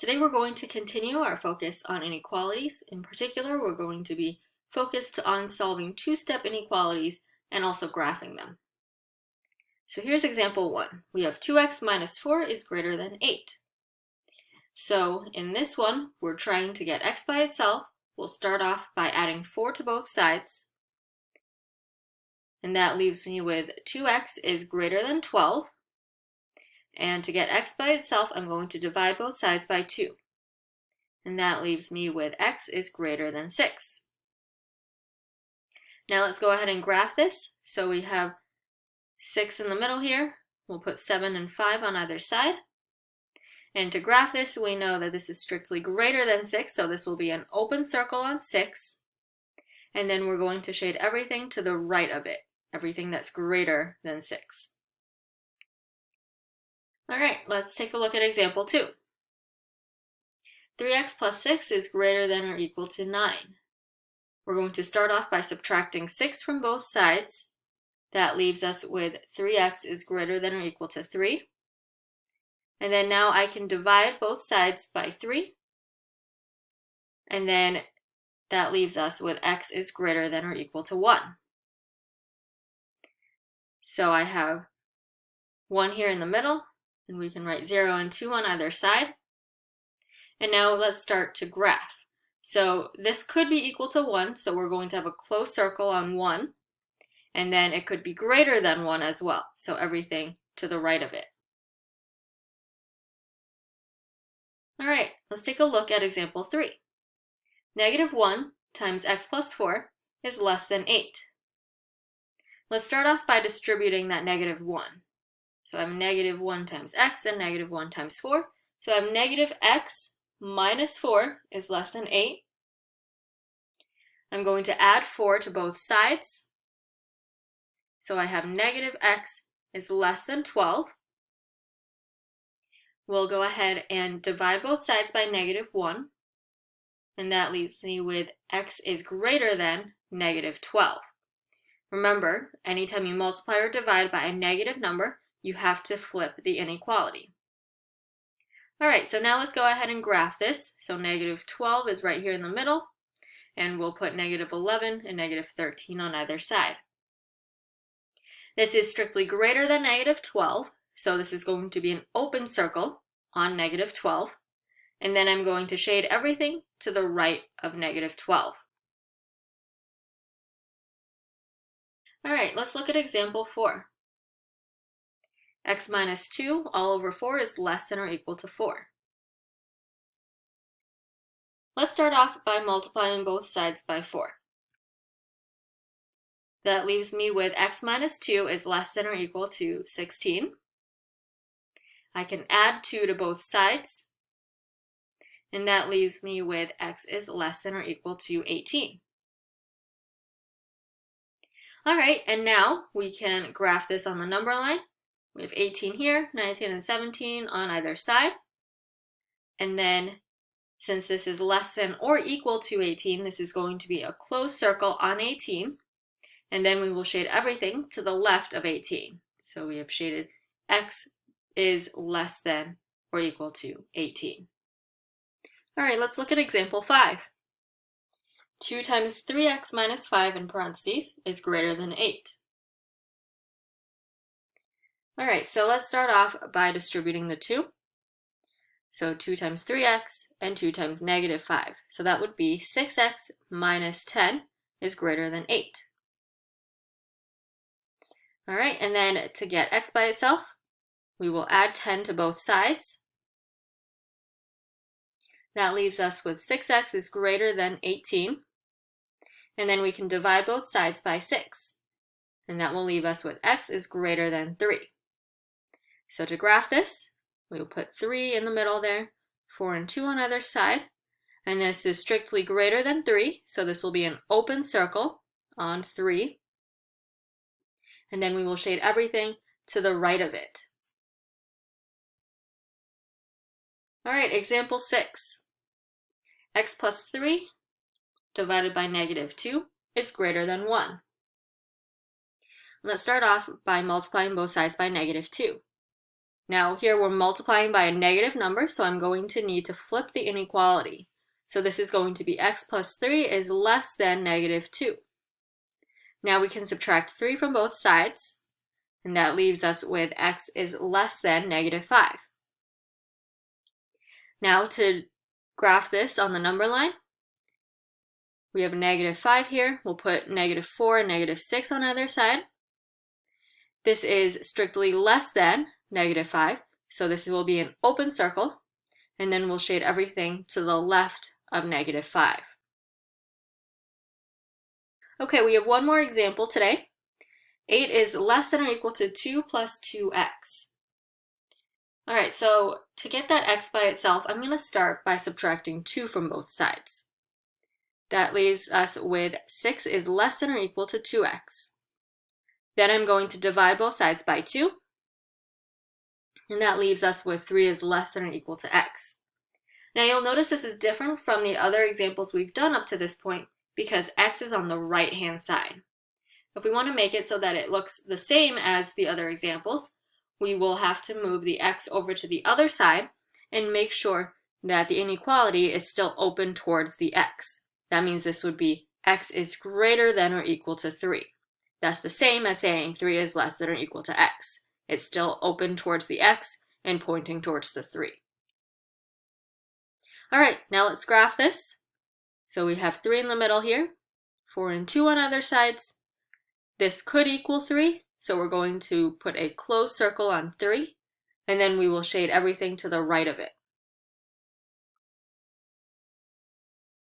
Today we're going to continue our focus on inequalities. In particular, we're going to be focused on solving two-step inequalities and also graphing them. So here's example 1. We have 2x minus 4 is greater than 8. So in this one, we're trying to get x by itself. We'll start off by adding 4 to both sides. And that leaves me with 2x is greater than 12. And to get x by itself, I'm going to divide both sides by 2. And that leaves me with x is greater than 6. Now let's go ahead and graph this. So we have 6 in the middle here. We'll put 7 and 5 on either side. And to graph this, we know that this is strictly greater than 6, so this will be an open circle on 6. And then we're going to shade everything to the right of it, everything that's greater than 6. All right, let's take a look at example 2. 3x plus 6 is greater than or equal to 9. We're going to start off by subtracting 6 from both sides. That leaves us with 3x is greater than or equal to 3. And then now I can divide both sides by 3. And then that leaves us with x is greater than or equal to 1. So I have 1 here in the middle, and we can write 0 and 2 on either side. And now let's start to graph. So this could be equal to 1, so we're going to have a closed circle on 1. And then it could be greater than 1 as well, so everything to the right of it. All right, let's take a look at example 3. Negative 1 times x plus 4 is less than 8. Let's start off by distributing that negative 1. So I have negative 1 times x and negative 1 times 4. So I have negative x minus 4 is less than 8. I'm going to add 4 to both sides. So I have negative x is less than 12. We'll go ahead and divide both sides by negative 1. And that leaves me with x is greater than negative 12. Remember, anytime you multiply or divide by a negative number, you have to flip the inequality. All right, so now let's go ahead and graph this. So negative 12 is right here in the middle, and we'll put negative 11 and negative 13 on either side. This is strictly greater than negative 12, so this is going to be an open circle on negative 12, and then I'm going to shade everything to the right of negative 12. All right, let's look at example 4. X minus 2 all over 4 is less than or equal to 4. Let's start off by multiplying both sides by 4. That leaves me with x minus 2 is less than or equal to 16. I can add 2 to both sides, and that leaves me with x is less than or equal to 18. All right, and now we can graph this on the number line. We have 18 here, 19 and 17 on either side. And then, since this is less than or equal to 18, this is going to be a closed circle on 18. And then we will shade everything to the left of 18. So we have shaded x is less than or equal to 18. All right, let's look at example 5. 2 times 3x minus 5 in parentheses is greater than 8. All right, so let's start off by distributing the 2. So 2 times 3x and 2 times negative 5. So that would be 6x minus 10 is greater than 8. All right, and then to get x by itself, we will add 10 to both sides. That leaves us with 6x is greater than 18. And then we can divide both sides by 6. And that will leave us with x is greater than 3. So to graph this, we will put 3 in the middle there, 4 and 2 on either side. And this is strictly greater than 3, so this will be an open circle on 3. And then we will shade everything to the right of it. All right, example 6. X plus 3 divided by negative 2 is greater than 1. Let's start off by multiplying both sides by negative 2. Now here we're multiplying by a negative number, so I'm going to need to flip the inequality. So this is going to be x plus 3 is less than negative 2. Now we can subtract 3 from both sides, and that leaves us with x is less than negative 5. Now to graph this on the number line, we have a negative 5 here. We'll put negative 4 and negative 6 on either side. This is strictly less than negative 5, so this will be an open circle, and then we'll shade everything to the left of negative 5. Okay, we have one more example today. 8 is less than or equal to 2 plus 2x. All right, so to get that x by itself, I'm going to start by subtracting 2 from both sides. That leaves us with 6 is less than or equal to 2x. Then I'm going to divide both sides by 2, and that leaves us with 3 is less than or equal to x. Now you'll notice this is different from the other examples we've done up to this point because x is on the right-hand side. If we want to make it so that it looks the same as the other examples, we will have to move the x over to the other side and make sure that the inequality is still open towards the x. That means this would be x is greater than or equal to 3. That's the same as saying 3 is less than or equal to x. It's still open towards the x and pointing towards the 3. All right, now let's graph this. So we have 3 in the middle here, 4 and 2 on either sides. This could equal 3, so we're going to put a closed circle on 3, and then we will shade everything to the right of it.